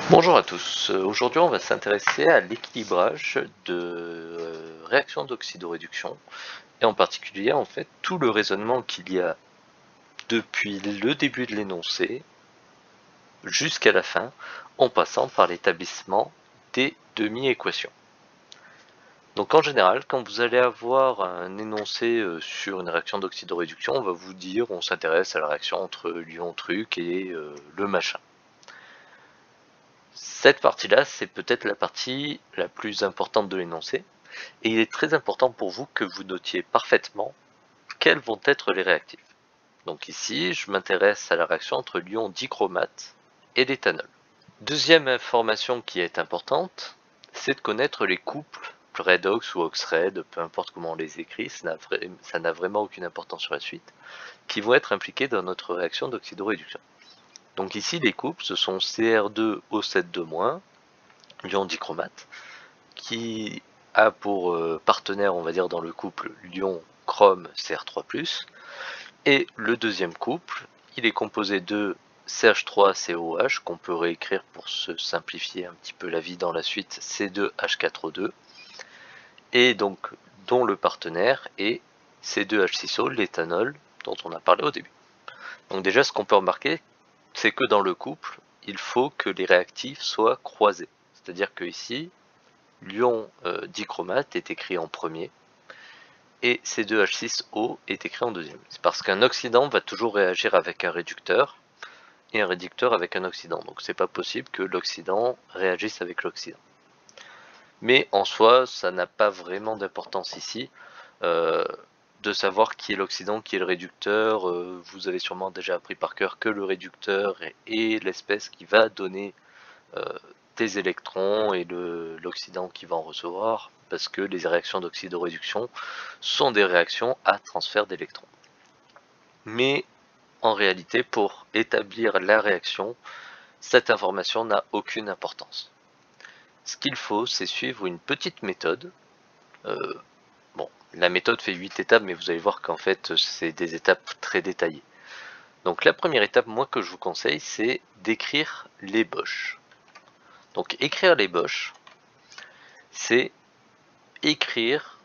Bonjour à tous, aujourd'hui on va s'intéresser à l'équilibrage de réactions d'oxydoréduction et en particulier en fait tout le raisonnement qu'il y a depuis le début de l'énoncé jusqu'à la fin en passant par l'établissement des demi-équations. Donc en général quand vous allez avoir un énoncé sur une réaction d'oxydoréduction, on va vous dire on s'intéresse à la réaction entre l'ion truc et le machin. Cette partie-là, c'est peut-être la partie la plus importante de l'énoncé, et il est très important pour vous que vous notiez parfaitement quels vont être les réactifs. Donc ici, je m'intéresse à la réaction entre l'ion dichromate et l'éthanol. Deuxième information qui est importante, c'est de connaître les couples redox ou oxred, peu importe comment on les écrit, ça n'a vraiment aucune importance sur la suite, qui vont être impliqués dans notre réaction d'oxydoréduction. Donc ici, les couples, ce sont Cr2O7-, l'ion dichromate, qui a pour partenaire, on va dire, dans le couple l'ion chrome Cr3+, et le deuxième couple, il est composé de CH3COH, qu'on peut réécrire pour se simplifier un petit peu la vie dans la suite, C2H4O2, et donc dont le partenaire est C2H6O, l'éthanol, dont on a parlé au début. Donc déjà, ce qu'on peut remarquer, c'est que dans le couple, il faut que les réactifs soient croisés. C'est-à-dire que ici, l'ion dichromate est écrit en premier et C2H6O est écrit en deuxième. C'est parce qu'un oxydant va toujours réagir avec un réducteur et un réducteur avec un oxydant. Donc c'est pas possible que l'oxydant réagisse avec l'oxydant. Mais en soi, ça n'a pas vraiment d'importance ici. De savoir qui est l'oxydant, qui est le réducteur. Vous avez sûrement déjà appris par cœur que le réducteur est l'espèce qui va donner des électrons et l'oxydant qui va en recevoir, parce que les réactions d'oxydoréduction sont des réactions à transfert d'électrons. Mais en réalité, pour établir la réaction, cette information n'a aucune importance. Ce qu'il faut, c'est suivre une petite méthode. Bon, la méthode fait 8 étapes, mais vous allez voir qu'en fait, c'est des étapes très détaillées. Donc la première étape, moi, que je vous conseille, c'est d'écrire l'ébauche. Donc écrire l'ébauche, c'est écrire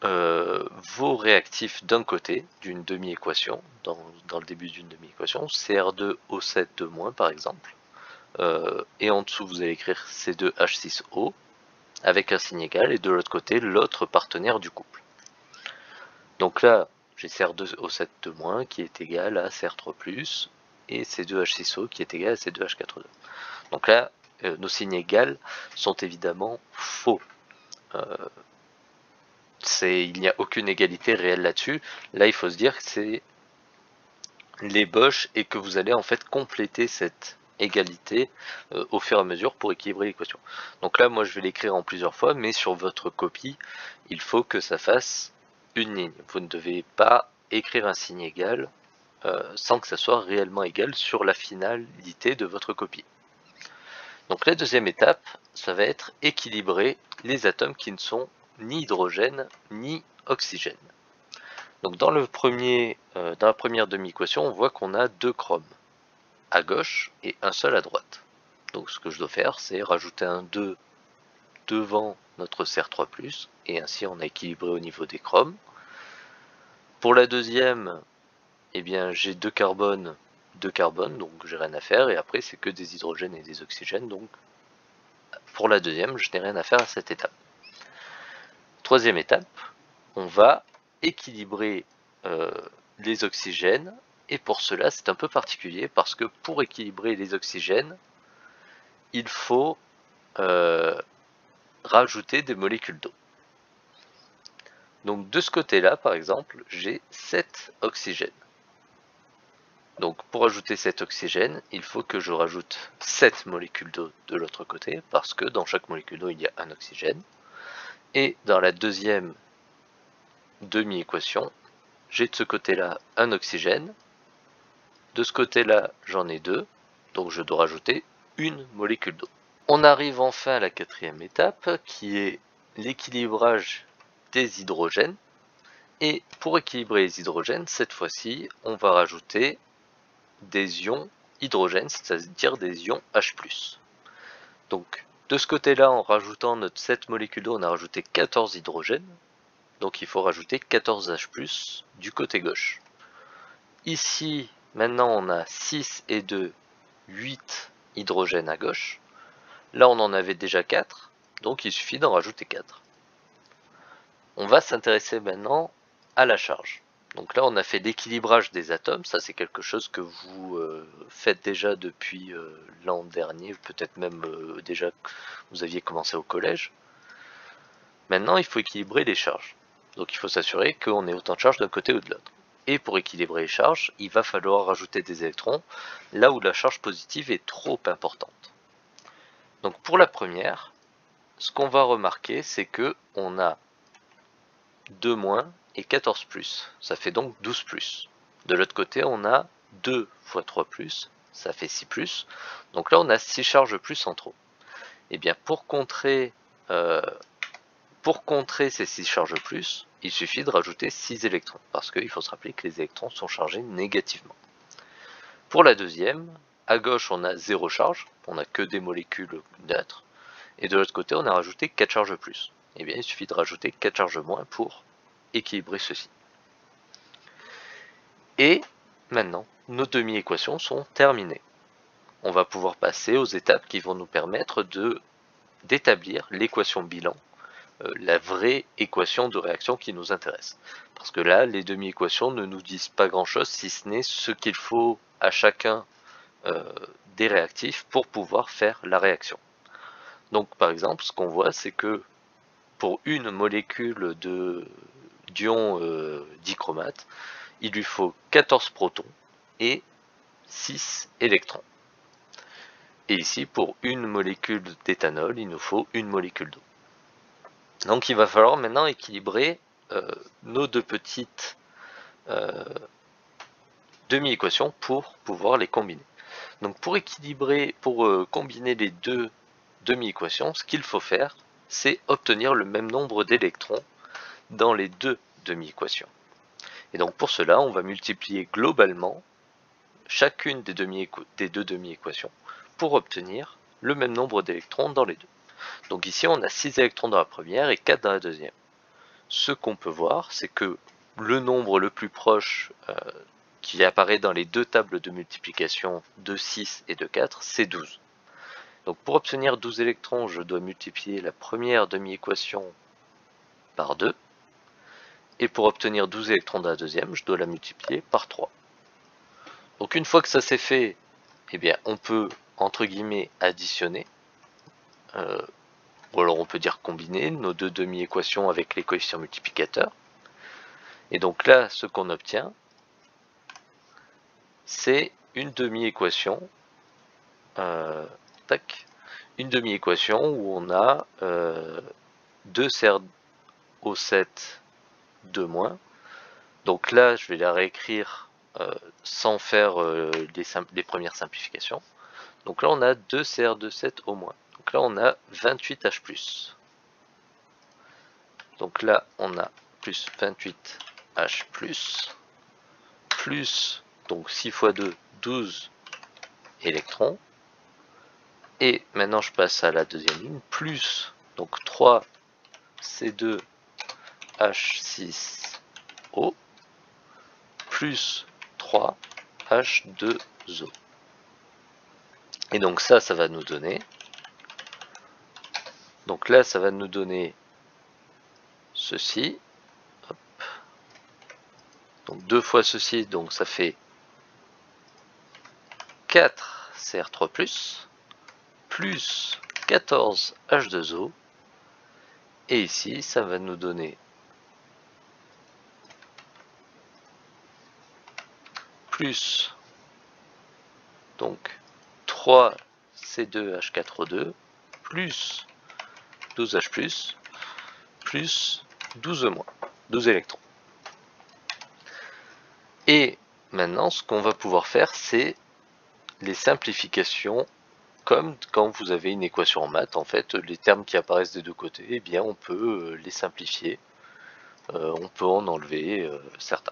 vos réactifs d'un côté d'une demi-équation, dans le début d'une demi-équation, Cr2O7- par exemple, et en dessous vous allez écrire C2H6O avec un signe égal, et de l'autre côté l'autre partenaire du couple. Donc là, j'ai Cr2O7- qui est égal à Cr3+, et C2H6O qui est égal à C2H4O2. Donc là, nos signes égales sont évidemment faux. Il n'y a aucune égalité réelle là-dessus. Là, il faut se dire que c'est l'ébauche et que vous allez en fait compléter cette égalité au fur et à mesure pour équilibrer l'équation. Donc là, moi, je vais l'écrire en plusieurs fois, mais sur votre copie, il faut que ça fasse une ligne. Vous ne devez pas écrire un signe égal sans que ça soit réellement égal sur la finalité de votre copie. Donc la deuxième étape, ça va être équilibrer les atomes qui ne sont ni hydrogène ni oxygène. Donc dans la première demi-équation, on voit qu'on a deux chromes à gauche et un seul à droite. Donc ce que je dois faire, c'est rajouter un 2 devant notre Cr3+, et ainsi on a équilibré au niveau des chromes. Pour la deuxième, eh bien j'ai deux carbones, donc j'ai rien à faire, et après c'est que des hydrogènes et des oxygènes, donc pour la deuxième, je n'ai rien à faire à cette étape. Troisième étape, on va équilibrer les oxygènes, et pour cela c'est un peu particulier parce que pour équilibrer les oxygènes, il faut rajouter des molécules d'eau. Donc de ce côté-là, par exemple, j'ai 7 oxygènes. Donc pour ajouter 7 oxygènes, il faut que je rajoute 7 molécules d'eau de l'autre côté, parce que dans chaque molécule d'eau, il y a un oxygène. Et dans la deuxième demi-équation, j'ai de ce côté-là un oxygène, de ce côté-là j'en ai 2, donc je dois rajouter une molécule d'eau. On arrive enfin à la quatrième étape, qui est l'équilibrage des hydrogènes, et pour équilibrer les hydrogènes, cette fois-ci, on va rajouter des ions hydrogènes, c'est-à-dire des ions H+. de ce côté-là, en rajoutant notre 7 molécules d'eau, on a rajouté 14 hydrogènes. Donc il faut rajouter 14 H+, du côté gauche. Ici, maintenant on a 6 et 2, 8 hydrogènes à gauche. Là on en avait déjà 4, donc il suffit d'en rajouter 4. On va s'intéresser maintenant à la charge. Donc là on a fait l'équilibrage des atomes, ça c'est quelque chose que vous faites déjà depuis l'an dernier, peut-être même déjà que vous aviez commencé au collège. Maintenant il faut équilibrer les charges. Donc il faut s'assurer qu'on ait autant de charges d'un côté ou de l'autre. Et pour équilibrer les charges, il va falloir rajouter des électrons là où la charge positive est trop importante. Donc pour la première, ce qu'on va remarquer, c'est que on a 2 moins et 14 plus, ça fait donc 12 plus. De l'autre côté, on a 2 fois 3 plus, ça fait 6 plus. Donc là, on a 6 charges plus en trop. Et bien pour contrer ces 6 charges plus, il suffit de rajouter 6 électrons, parce qu'il faut se rappeler que les électrons sont chargés négativement. Pour la deuxième, à gauche on a 0 charge, on n'a que des molécules neutres, et de l'autre côté on a rajouté 4 charges plus. Et bien il suffit de rajouter 4 charges moins pour équilibrer ceci. Et maintenant, nos demi-équations sont terminées. On va pouvoir passer aux étapes qui vont nous permettre d'établir l'équation bilan, la vraie équation de réaction qui nous intéresse. Parce que là, les demi-équations ne nous disent pas grand-chose, si ce n'est ce qu'il faut à chacun des réactifs pour pouvoir faire la réaction. Donc par exemple, ce qu'on voit, c'est que pour une molécule d'ion dichromate, il lui faut 14 protons et 6 électrons. Et ici, pour une molécule d'éthanol, il nous faut une molécule d'eau. Donc il va falloir maintenant équilibrer nos deux petites demi-équations pour pouvoir les combiner. Donc pour combiner les deux demi-équations, ce qu'il faut faire, c'est obtenir le même nombre d'électrons dans les deux demi-équations. Et donc pour cela, on va multiplier globalement chacune des deux demi-équations pour obtenir le même nombre d'électrons dans les deux. Donc ici, on a 6 électrons dans la première et 4 dans la deuxième. Ce qu'on peut voir, c'est que le nombre le plus proche qui apparaît dans les deux tables de multiplication de 6 et de 4, c'est 12. Donc pour obtenir 12 électrons, je dois multiplier la première demi-équation par 2. Et pour obtenir 12 électrons dans la deuxième, je dois la multiplier par 3. Donc une fois que ça c'est fait, eh bien, on peut, entre guillemets, additionner. Ou alors on peut dire combiner nos deux demi-équations avec les coefficients multiplicateurs. Et donc là, ce qu'on obtient, c'est une demi-équation une demi-équation où on a 2 CrO7 2-. Donc là, je vais la réécrire sans faire les premières simplifications. Donc là, on a 2 Cr2,7O-. Donc là, on a 28 H+. Donc là, on a plus 28 H+, plus, donc 6 fois 2, 12 électrons. Et maintenant, je passe à la deuxième ligne, plus, donc 3 C2H6O, plus 3 H2O. Et donc ça va nous donner, donc là, ça va nous donner ceci. Hop. Donc 2 fois ceci, donc ça fait 4 Cr3+, plus 14 H2O. Et ici, ça va nous donner plus donc 3 C2H4O2 plus 12H+, plus 12 électrons. Et maintenant, ce qu'on va pouvoir faire, c'est les simplifications, comme quand vous avez une équation en maths. En fait, les termes qui apparaissent des deux côtés, eh bien, on peut les simplifier. On peut en enlever certains.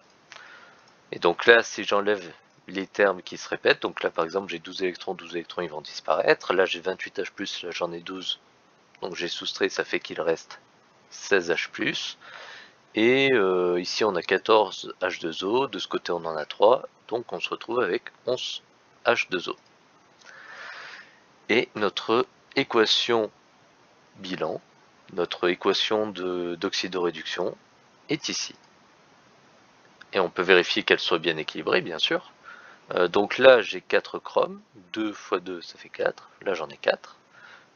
Et donc là, si j'enlève les termes qui se répètent. Donc là par exemple j'ai 12 électrons ils vont disparaître. Là j'ai 28H+, là j'en ai 12. Donc j'ai soustrait, ça fait qu'il reste 16H+. Et ici on a 14 H2O, de ce côté on en a 3, donc on se retrouve avec 11 H2O. Et notre équation bilan, notre équation d'oxydoréduction est ici. Et on peut vérifier qu'elle soit bien équilibrée, bien sûr. Donc là j'ai 4 chromes, 2 x 2 ça fait 4, là j'en ai 4.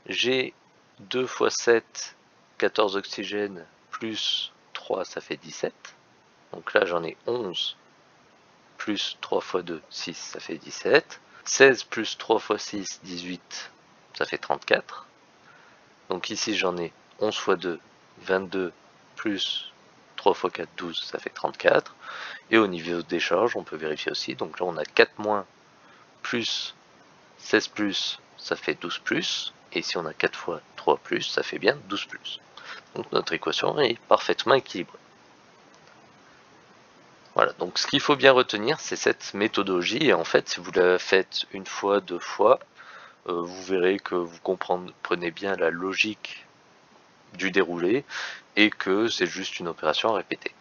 J'ai 2 x 7, 14 oxygènes, plus 3 ça fait 17. Donc là j'en ai 11, plus 3 x 2, 6 ça fait 17. 16 plus 3 x 6, 18, ça fait 34. Donc ici j'en ai 11 x 2, 22, plus 3 x 4, 12, ça fait 34. Et au niveau des charges, on peut vérifier aussi. Donc là on a 4 moins, plus 16 plus, ça fait 12 plus. Et si on a 4 fois 3 plus, ça fait bien 12 plus. Donc notre équation est parfaitement équilibrée. Voilà, donc ce qu'il faut bien retenir, c'est cette méthodologie. Et en fait, si vous la faites une fois, deux fois, vous verrez que vous comprenez bien la logique du déroulé et que c'est juste une opération à répéter.